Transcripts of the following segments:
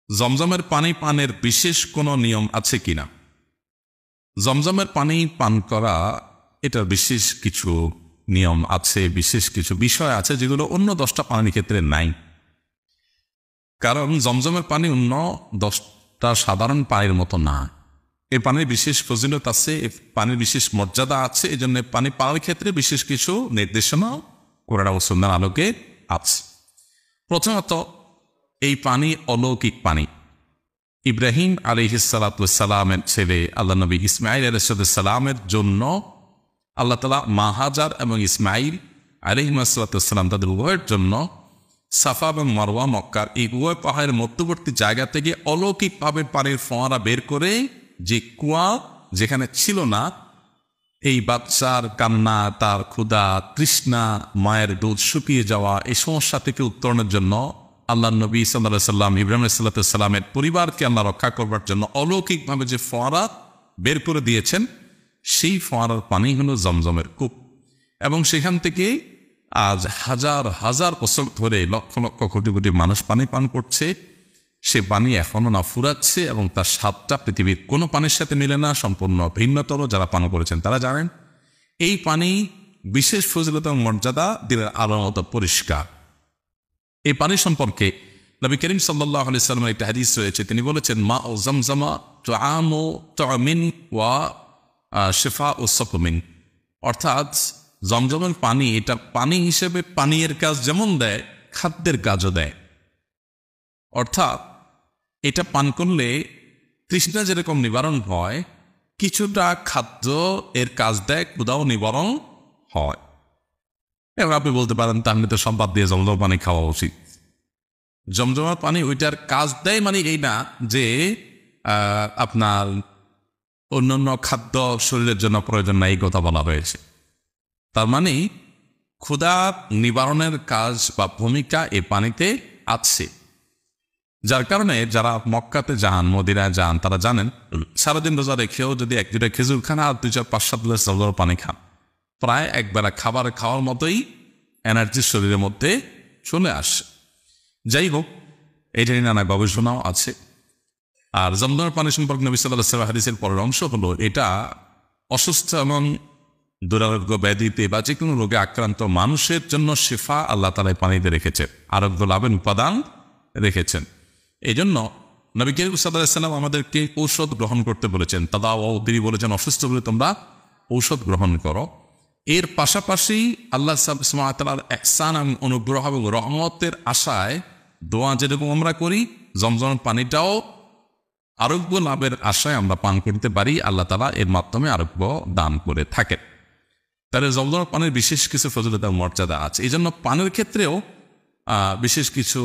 জমজমের পানি পানের বিশেষ কোনো নিয়ম আছে কিনা? জমজমের পানি পান করা এটার বিশেষ কিছু নিয়ম আছে, বিশেষ কিছু বিষয় আছে যেগুলো অন্য 10টা পানির ক্ষেত্রে নাই। কারণ জমজমের পানি অন্য 10টা সাধারণ পানির মতো না। এই পানির বিশেষ ফজিলত আছে, এই পানির বিশেষ মর্যাদা আছে। এই জন্য পানি পাওয়ার ক্ষেত্রে বিশেষ কিছু নির্দেশনা কোরআন ও সুন্নাহর আলোকে আছে। প্রথমত, এই পানি অলৌকিক পানি। ইব্রাহিম আলাইহিস সালাতু ওয়াস সালামের ছেলে আল্লাহ নবী ইসমাইল আলাইহিস সালামের জন্য আল্লাহ তাআলা মা হাজার এবং ইসমাইল আলাইহিস সালাম তাদের উভয়ের জন্য সাফা এবং মারওয়া মক্কার এই উভয় পাহাড়ের মধ্যবর্তী জায়গা থেকে অলৌকিকভাবে পানির ফোয়ারা বের করে, যে কুয়া যেখানে ছিল না, এই বাচ্চার কান্না, তার ক্ষুধা, তৃষ্ণা, মায়ের দুধ শুকিয়ে যাওয়া, এই সমস্যা থেকে উত্তরণের জন্য আল্লাহ নবী সাল্লাল্লাহু আলাইহি সাল্লাম ইব্রাহিম আলাইহিস সালামের পরিবারকে আল্লাহ রক্ষা করবার জন্য অলৌকিকভাবে যে ফোয়ারা বের করে দিয়েছেন, সেই ফোয়ারার পানি হলো জমজমের কূপ। এবং সেখান থেকে আজ হাজার হাজার বছর ধরে লক্ষ লক্ষ কোটি কোটি মানুষ পানি পান করছে। সে পানি এখনো না ফুরাচ্ছে এবং তার স্বাদটা পৃথিবীর কোনো পানির সাথে মিলে না, সম্পূর্ণ ভিন্নতর। যারা পান করেছেন তারা জানেন এই পানি বিশেষ ফজিলত এবং মর্যাদা দিনের আলোর মতো পরিষ্কার। এই পানি সম্পর্কে নবী করিম সাল্লাল্লাহু আলাইহি সাল্লামের একটা হাদিস রয়েছে। তিনি বলেছেন, মা ও জমজমা তুআমু তুমিন ওয়া শিফা ও সাকমিন। অর্থাৎ জমজমের পানি, এটা পানি হিসেবে পানীয়ের কাজ যেমন দেয়, খাদ্যের কাজও দেয়। অর্থাৎ এটা পান করলে তৃষ্ণা যেরকম নিবারণ হয়, কিছুটা খাদ্য এর কাজ দেয়, ক্ষুধাও নিবারণ হয়। এবার আপনি বলতে পারেন, তাহলে তো সম্পাদ দিয়ে জমজম পানি খাওয়া উচিত। জমজমার পানি ওইটার কাজ দেয় মানে এই না যে আপনার অন্যান্য খাদ্য শরীরের জন্য প্রয়োজন নাই, এই কথা বলা হয়েছে। তার মানে ক্ষুধা নিবারণের কাজ বা ভূমিকা এই পানিতে আছে। যার কারণে যারা মক্কাতে যান, মদিনায় যান, তারা জানেন সারাদিন রোজা রেখেও যদি 1-2টা খেজুর খান আর 2-4-5-7 গ্লাস জমজমের পানি খান, প্রায় একবেলা খাবার খাওয়ার মতোই এনার্জি শরীরের মধ্যে চলে আসে। যাই হোক, এটা নিয়ে নানা গবেষণাও আছে। আর জমজমের পানি সম্পর্কে নবী সাল্লাল্লাহু আলাইহি ওয়াসাল্লাম হাদিসের পরের অংশ হলো, এটা অসুস্থ এবং দুরারোগ্য ব্যাধিতে বা যে কোনো রোগে আক্রান্ত মানুষের জন্য শিফা আল্লাহ তাআলা পানিতে রেখেছেন, আরোগ্য লাভের উপাদান রেখেছেন। এই জন্য নবী করিম সাল্লাল্লাহু আলাইহি ওয়াসাল্লাম আমাদেরকে ঔষধ গ্রহণ করতে বলেছেন। তাদাও, তিনি বলেছেন অসুস্থ বলে তোমরা ঔষধ গ্রহণ করো। এর পাশাপাশি আল্লাহ সুবহানাহু ওয়া তাআলার ইহসান এবং অনুগ্রহ এবং রহমতের আশায় দোয়া যেরকম আমরা করি, জমজমের পানিটাও আরোগ্য লাভের আশায় আমরা পান করতে পারি। আল্লাহ তাআলা এর মাধ্যমে আরোগ্য দান করে থাকেন। তাহলে জমজমের পানির বিশেষ কিছু ফজিলত এবং মর্যাদা আছে। এই জন্য পানের ক্ষেত্রেও বিশেষ কিছু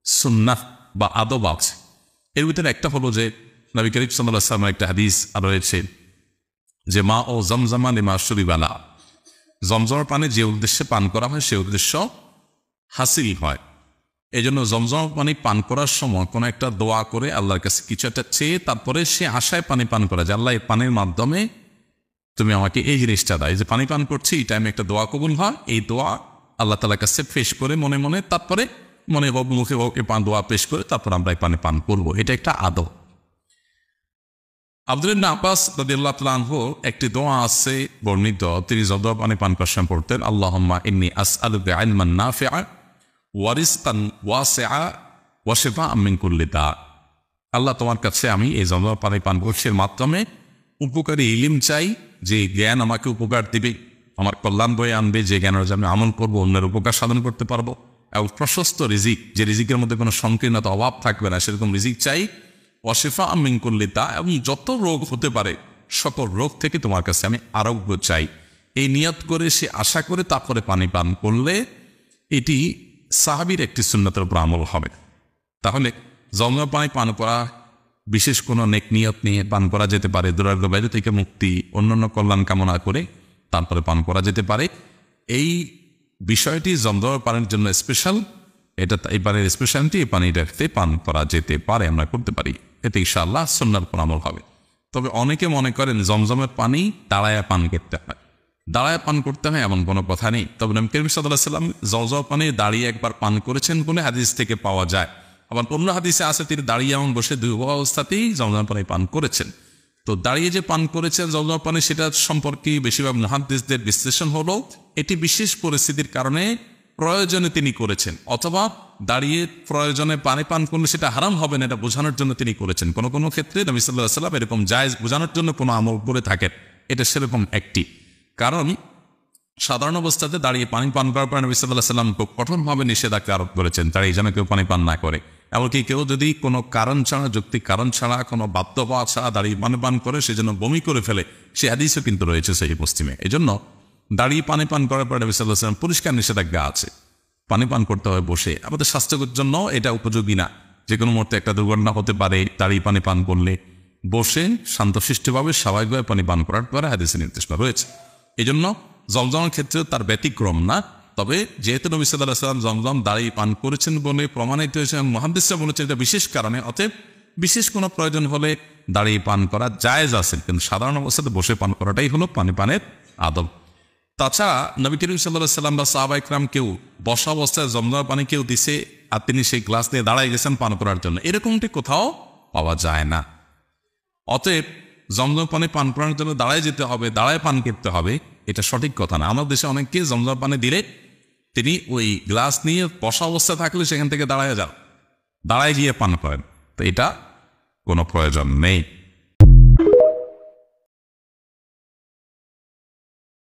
সুন্নাহ বা আদব আছে। এর ভিতরে একটা হলো যে নবী করিম সাল্লাল্লাহু আলাইহি ওয়াসাল্লামের একটা হাদিস রয়েছে যে, মা ও জমজমা লিমা শুরিবালা। জমজমের পানি যে উদ্দেশ্যে পান করা হয় সে উদ্দেশ্য হাসিল হয়। এই জন্য জমজমের পানি পান করার সময় কোনো একটা দোয়া করে আল্লাহর কাছে কিছু একটা চেয়ে তারপরে সে আশায় পানি পান করা, যে আল্লাহ এই পানির মাধ্যমে তুমি আমাকে এই জিনিসটা দাও। এই যে পানি পান করছি, এই টাইমে একটা দোয়া কবুল হয়। এই দোয়া আল্লাহ তাআলার কাছে পেশ করে মনে মনে, তারপরে মনে হোক মুখে হোক দোয়া পেশ করে তারপর আমরা এই পানি পান করবো। এটা একটা আদব। আব্দুল্লাহ ইবনে আব্বাস রাদিয়াল্লাহু তাআলা আনহু একটি দোয়া আছে বর্ণিত, তিনি জমজম পানি পান করার সময় পড়তেন, আল্লাহুম্মা ইন্নী আসআলুকা ইলমান নাফিআ ওয়া রিজকান ওয়াসিআ ওয়া শিফাআম মিন কুল্লি দা। আল্লাহ, তোমার কাছে আমি এই জমজম পানি পান করছির মাধ্যমে উপকারী ইলম চাই, যে জ্ঞান আমাকে উপকার দিবে, আমার কল্যাণ বয়ে আনবে, যে জ্ঞানের আমি আমল করবো, অন্যের উপকার সাধন করতে পারবো, এবং প্রশস্ত রিজিক, যে রিজিকের মধ্যে কোনো সংকীর্ণতা অভাব থাকবে না, সেরকম রিজিক চাই। ওয়াশিফাআম মিন কুল্লি দা, এবং যত রোগ হতে পারে সকল রোগ থেকে তোমার কাছে আমি আরোগ্য চাই। এই নিয়ত করে সে আশা করে তারপরে পানি পান করলে এটি সাহাবীর একটি সুন্নতের উপর আমল হবে। তাহলে জমজম পানি পান করা বিশেষ কোনো নেক নিয়ত নিয়ে পান করা যেতে পারে। দুরারোগ্য ব্যাধি থেকে মুক্তি, অন্যান্য কল্যাণ কামনা করে তারপরে পান করা যেতে পারে। এই বিষয়টি জমজম পানির জন্য স্পেশাল। এটা এই পানির স্পেশালিটি, এই পানিটাতে পান করা যেতে পারে, আমরা করতে পারি। এতে ইনশাআল্লাহ সুন্নাহর উপর আমল হবে। তবে অনেকে মনে করেন জমজমের পানি দাঁড়ায় পান করতে হয়। দাঁড়ায় পান করতে হয় এমন কোনো কথা নেই। তবে নবী করিম সাল্লাল্লাহু আলাইহি ওয়াসাল্লাম জমজম পানি দাঁড়িয়ে একবার পান করেছেন বলে হাদিস থেকে পাওয়া যায়। আবার অন্য হাদিসে আছে তিনি দাঁড়িয়ে এবং বসে দুই অবস্থাতেই জমজম পানি পান করেছেন। তো দাঁড়িয়ে যে পান করেছেন জমজম পানি, সেটা সম্পর্কে বেশিরভাগ মুহাদ্দিসদের বিশ্লেষণ হলো এটি বিশেষ পরিস্থিতির কারণে প্রয়োজনে তিনি করেছেন, অথবা দাঁড়িয়ে প্রয়োজনে পানি পান করলে সেটা হারাম হবে না এটা বোঝানোর জন্য তিনি করেছেন। কোনো কোনো ক্ষেত্রে নবী সাল্লাল্লাহু আলাইহি ওয়াসাল্লাম এরকম জায়েজ বোঝানোর জন্য কোনো আমল করে থাকেন, এটা সেরকম একটি কারণ। সাধারণ অবস্থাতে দাঁড়িয়ে পানি পান করার পর নবী সাল্লাল্লাহু আলাইহি ওয়াসাল্লাম খুব কঠোরভাবে নিষেধাজ্ঞা আরোপ করেছেন দাঁড়িয়ে যেন কেউ পানি পান না করে। এমনকি কেউ যদি কোনো কারণ ছাড়া, যৌক্তিক কারণ ছাড়া, কোনো বাধ্য হওয়া ছাড়া দাঁড়িয়ে পানি পান করে সেজন্য বমি করে ফেলে, সে হাদিসও কিন্তু রয়েছে সহিহ মুসলিমে। এই জন্য দাঁড়িয়ে পানি পান করার পর নবী সাল্লাল্লাহু আলাইহি ওয়াসাল্লাম পরিষ্কার নিষেধাজ্ঞা আছে। পানি পান করতে হয় বসে, আমাদের স্বাস্থ্যের জন্য এটা উপযোগী না। যে কোনো মুহূর্তে একটা দুর্ঘটনা হতে পারে, দাঁড়িয়ে পানি পান করলে বসে শান্তশিষ্টভাবে স্বাভাবিকভাবে পানি পান করার পরে হাদিসে নির্দেশনা রয়েছে। এই জন্য জমজমের ক্ষেত্রে তার ব্যতিক্রম না। তবে যেহেতু নবী সাল্লাল্লাহু আলাইহি ওয়াসাল্লাম জমজম দাঁড়িয়ে পান করেছেন বলে প্রমাণিত হয়েছে, মুহাদ্দিসরা বলেছেন এটা বিশেষ কারণে, অতএব বিশেষ কোনো প্রয়োজন হলে দাঁড়িয়ে পান করা জায়েজ আছে, কিন্তু সাধারণ অবস্থাতে বসে পান করাটাই হলো পানি পানের আদব। তাছাড়া নবী করিম সাল্লাল্লাহু আলাইহি ওয়াসাল্লাম বা সাহাবায়ে কেরাম কেউ বসা অবস্থায় জমজম পানি কেউ দিছে আর তিনি সেই গ্লাস নিয়ে দাঁড়ায় গেছেন পান করার জন্য, এরকমটি কোথাও পাওয়া যায় না। অতএব জমজম পানি পান করার জন্য দাঁড়ায় যেতে হবে, দাঁড়ায় পান করতে হবে, এটা সঠিক কথা না। আমাদের দেশে অনেককে জমজম পানি দিলে তিনি ওই গ্লাস নিয়ে বসা অবস্থায় থাকলে সেখান থেকে দাঁড়ায় যান, দাঁড়ায় গিয়ে পান করেন, তো এটা কোনো প্রয়োজন নেই।